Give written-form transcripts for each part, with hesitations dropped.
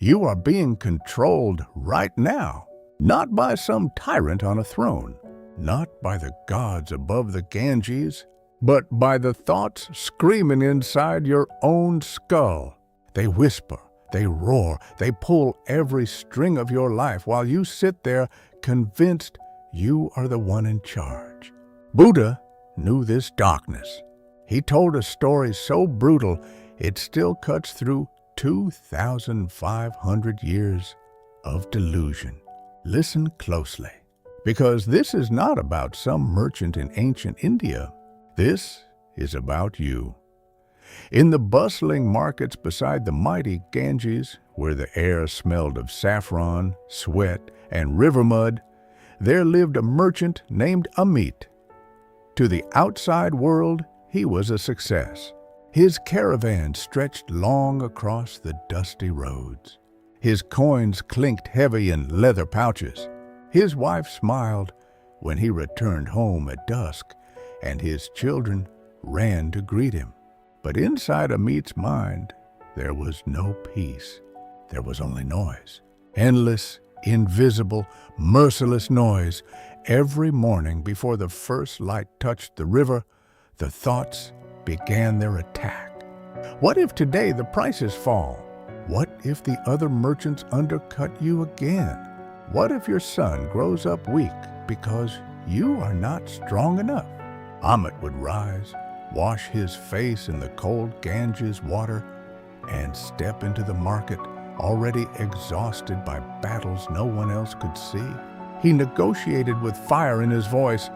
You are being controlled right now, not by some tyrant on a throne, not by the gods above the Ganges, but by the thoughts screaming inside your own skull. They whisper, they roar, they pull every string of your life while you sit there convinced you are the one in charge. Buddha knew this darkness. He told a story so brutal it still cuts through 2,500 years of delusion. Listen closely, because this is not about some merchant in ancient India. This is about you. In the bustling markets beside the mighty Ganges, where the air smelled of saffron, sweat, and river mud, there lived a merchant named Amit. To the outside world, he was a success. His caravan stretched long across the dusty roads. His coins clinked heavy in leather pouches. His wife smiled when he returned home at dusk, and his children ran to greet him. But inside Amit's mind, there was no peace. There was only noise. Endless, invisible, merciless noise. Every morning before the first light touched the river, the thoughts began their attack. What if today the prices fall? What if the other merchants undercut you again? What if your son grows up weak because you are not strong enough? Amit would rise, wash his face in the cold Ganges water, and step into the market, already exhausted by battles no one else could see. He negotiated with fire in his voice,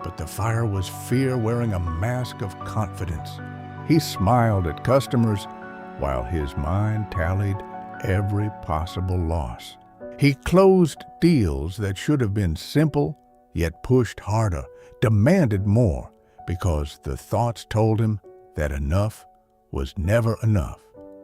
but the fire was fear wearing a mask of confidence. He smiled at customers while his mind tallied every possible loss. He closed deals that should have been simple, yet pushed harder, demanded more, because the thoughts told him that enough was never enough.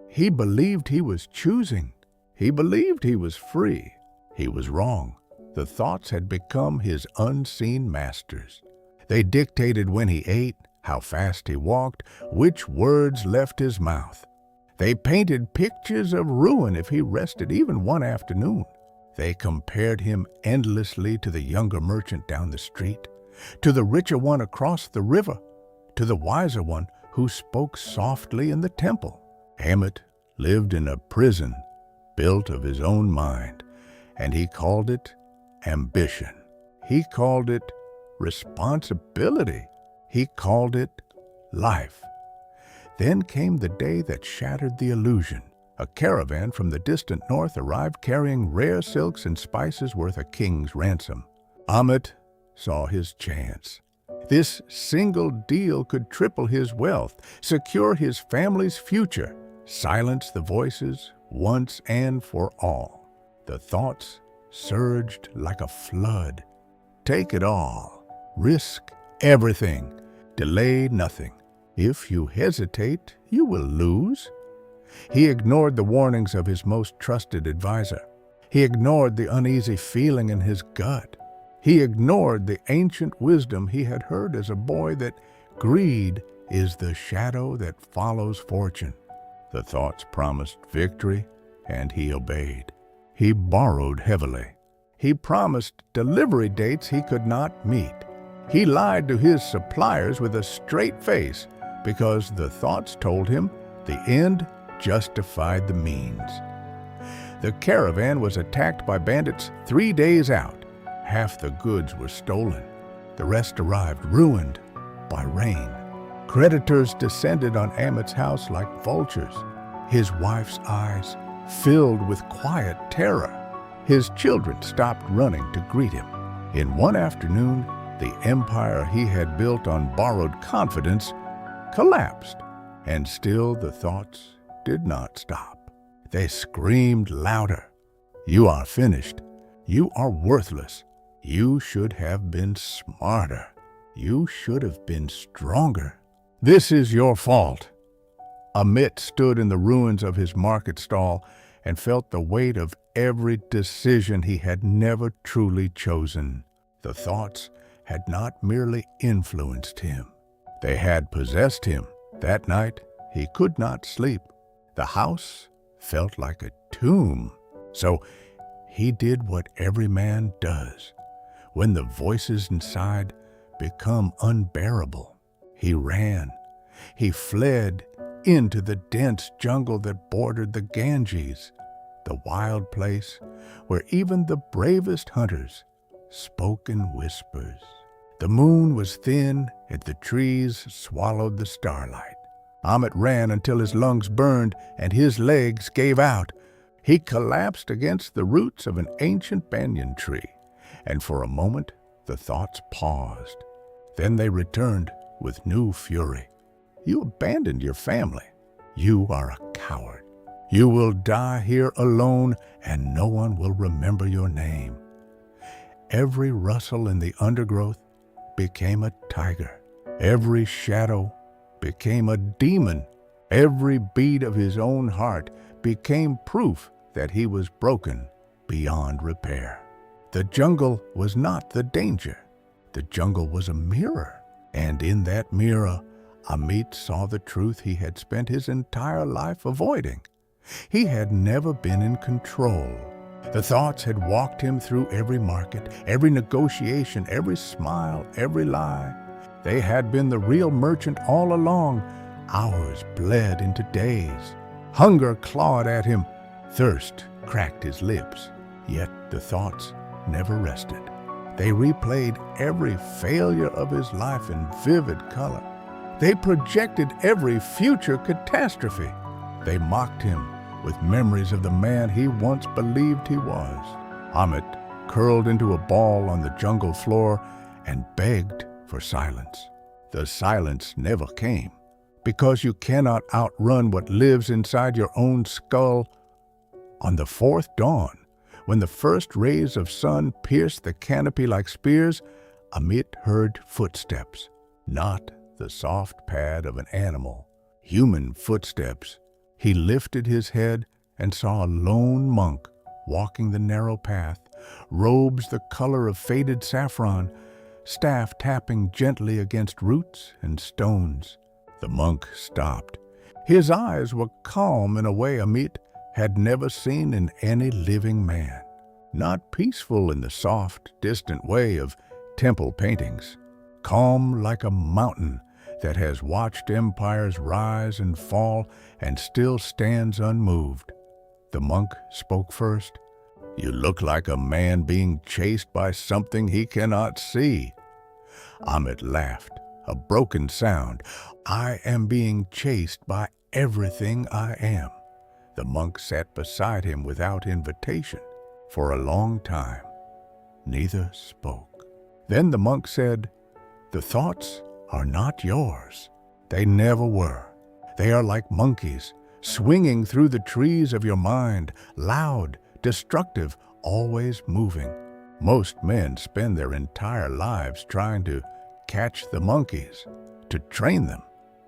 He believed he was choosing. He believed he was free. He was wrong. The thoughts had become his unseen masters. They dictated when he ate, how fast he walked, which words left his mouth. They painted pictures of ruin if he rested even one afternoon. They compared him endlessly to the younger merchant down the street, to the richer one across the river, to the wiser one who spoke softly in the temple. Amit lived in a prison built of his own mind, and he called it ambition. He called it responsibility. He called it life. Then came the day that shattered the illusion. A caravan from the distant north arrived carrying rare silks and spices worth a king's ransom. Amit saw his chance. This single deal could triple his wealth, secure his family's future, silence the voices once and for all. The thoughts surged like a flood. Take it all. Risk everything. Delay nothing. If you hesitate, you will lose. He ignored the warnings of his most trusted advisor. He ignored the uneasy feeling in his gut. He ignored the ancient wisdom he had heard as a boy that greed is the shadow that follows fortune. The thoughts promised victory, and he obeyed. He borrowed heavily. He promised delivery dates he could not meet. He lied to his suppliers with a straight face because the thoughts told him the end justified the means. The caravan was attacked by bandits 3 days out. Half the goods were stolen. The rest arrived ruined by rain. Creditors descended on Amit's house like vultures. His wife's eyes filled with quiet terror. His children stopped running to greet him. In one afternoon, the empire he had built on borrowed confidence collapsed, and still the thoughts did not stop. They screamed louder. You are finished. You are worthless. You should have been smarter. You should have been stronger. This is your fault. Amit stood in the ruins of his market stall and felt the weight of every decision he had never truly chosen. The thoughts had not merely influenced him. They had possessed him. That night, he could not sleep. The house felt like a tomb. So he did what every man does when the voices inside become unbearable. He ran. He fled into the dense jungle that bordered the Ganges, the wild place where even the bravest hunters spoke in whispers. The moon was thin and the trees swallowed the starlight. Amit ran until his lungs burned and his legs gave out. He collapsed against the roots of an ancient banyan tree, and for a moment the thoughts paused. Then they returned with new fury. You abandoned your family. You are a coward. You will die here alone, and no one will remember your name. Every rustle in the undergrowth became a tiger. Every shadow became a demon. Every beat of his own heart became proof that he was broken beyond repair. The jungle was not the danger. The jungle was a mirror, and in that mirror, Amit saw the truth he had spent his entire life avoiding. He had never been in control. The thoughts had walked him through every market, every negotiation, every smile, every lie. They had been the real merchant all along. Hours bled into days. Hunger clawed at him. Thirst cracked his lips. Yet the thoughts never rested. They replayed every failure of his life in vivid color. They projected every future catastrophe. They mocked him with memories of the man he once believed he was. Amit curled into a ball on the jungle floor and begged for silence. The silence never came, because you cannot outrun what lives inside your own skull. On the fourth dawn, when the first rays of sun pierced the canopy like spears, Amit heard footsteps, not the soft pad of an animal, human footsteps. He lifted his head and saw a lone monk walking the narrow path, robes the color of faded saffron, staff tapping gently against roots and stones. The monk stopped. His eyes were calm in a way Amit had never seen in any living man. Not peaceful in the soft, distant way of temple paintings. Calm like a mountain that has watched empires rise and fall and still stands unmoved. The monk spoke first. You look like a man being chased by something he cannot see. Amit laughed, a broken sound. I am being chased by everything I am. The monk sat beside him without invitation. For a long time, neither spoke. Then the monk said, the thoughts are not yours. They never were. They are like monkeys, swinging through the trees of your mind, loud, destructive, always moving. Most men spend their entire lives trying to catch the monkeys, to train them,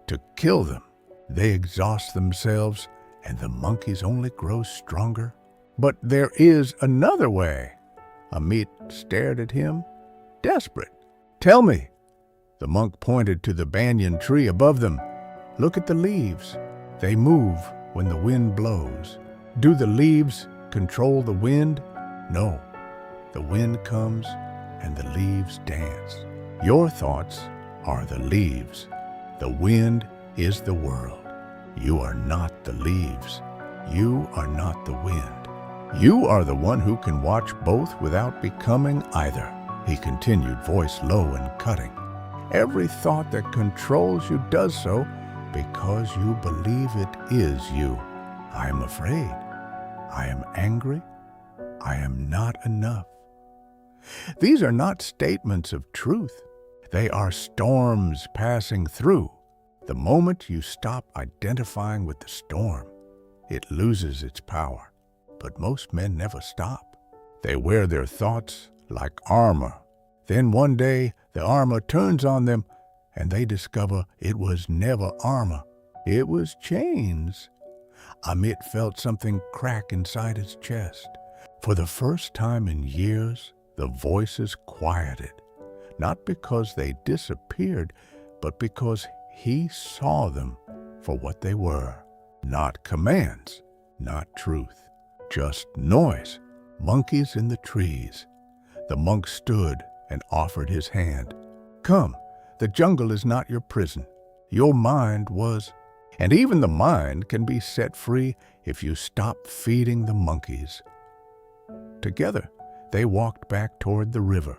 to kill them. They exhaust themselves, and the monkeys only grow stronger. But there is another way. Amit stared at him, desperate. Tell me. The monk pointed to the banyan tree above them. Look at the leaves. They move when the wind blows. Do the leaves control the wind? No. The wind comes and the leaves dance. Your thoughts are the leaves. The wind is the world. You are not the leaves. You are not the wind. You are the one who can watch both without becoming either, he continued, voice low and cutting. Every thought that controls you does so because you believe it is you. I am afraid. I am angry. I am not enough. These are not statements of truth. They are storms passing through. The moment you stop identifying with the storm, it loses its power. But most men never stop. They wear their thoughts like armor. Then one day, the armor turns on them, and they discover it was never armor. It was chains. Amit felt something crack inside his chest. For the first time in years, the voices quieted, not because they disappeared, but because he saw them for what they were. Not commands, not truth, just noise. Monkeys in the trees. The monk stood and offered his hand. Come, the jungle is not your prison. Your mind was. And even the mind can be set free if you stop feeding the monkeys. Together, they walked back toward the river.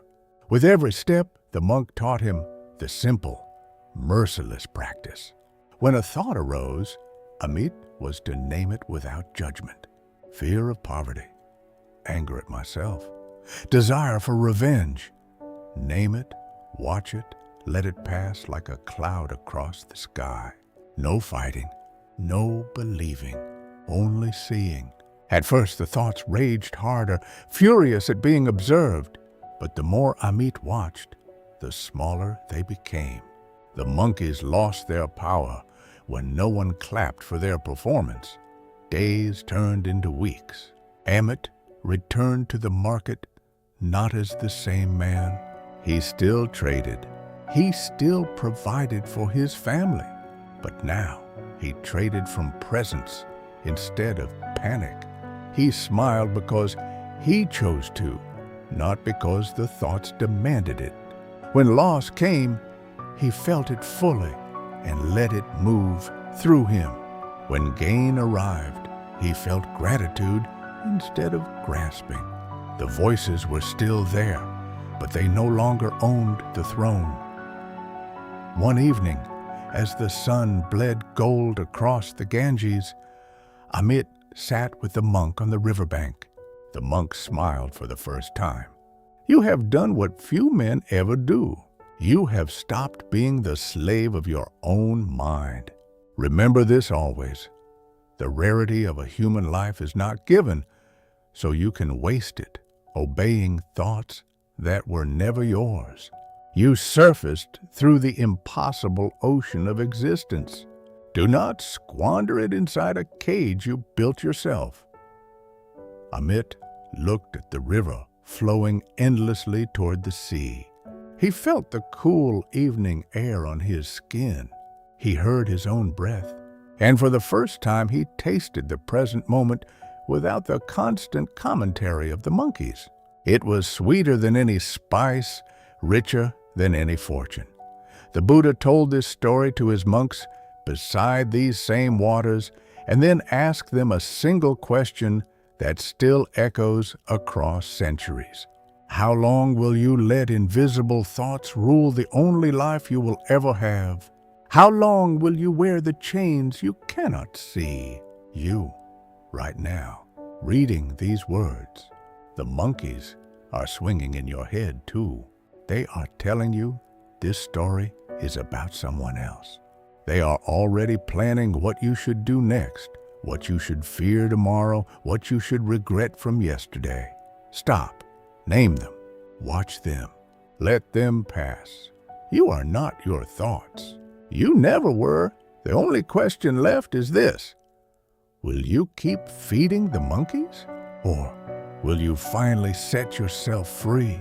With every step, the monk taught him the simple, merciless practice. When a thought arose, Amit was to name it without judgment. Fear of poverty, anger at myself, desire for revenge. Name it, watch it, let it pass like a cloud across the sky. No fighting, no believing, only seeing. At first the thoughts raged harder, furious at being observed. But the more Amit watched, the smaller they became. The monkeys lost their power when no one clapped for their performance. Days turned into weeks. Amit returned to the market not as the same man. He still traded. He still provided for his family. But now he traded from presence instead of panic. He smiled because he chose to, not because the thoughts demanded it. When loss came, he felt it fully and let it move through him. When gain arrived, he felt gratitude instead of grasping. The voices were still there, but they no longer owned the throne. One evening, as the sun bled gold across the Ganges, Amit sat with the monk on the riverbank. The monk smiled for the first time. You have done what few men ever do. You have stopped being the slave of your own mind. Remember this always. The rarity of a human life is not given, so you can waste it obeying thoughts that were never yours. You surfaced through the impossible ocean of existence. Do not squander it inside a cage you built yourself. Amit looked at the river flowing endlessly toward the sea. He felt the cool evening air on his skin. He heard his own breath. And for the first time, he tasted the present moment without the constant commentary of the monkeys. It was sweeter than any spice, richer than any fortune. The Buddha told this story to his monks beside these same waters and then asked them a single question that still echoes across centuries. How long will you let invisible thoughts rule the only life you will ever have? How long will you wear the chains you cannot see? You, right now, reading these words, the monkeys are swinging in your head too. They are telling you this story is about someone else. They are already planning what you should do next, what you should fear tomorrow, what you should regret from yesterday. Stop. Name them. Watch them. Let them pass. You are not your thoughts. You never were. The only question left is this. Will you keep feeding the monkeys? Or will you finally set yourself free?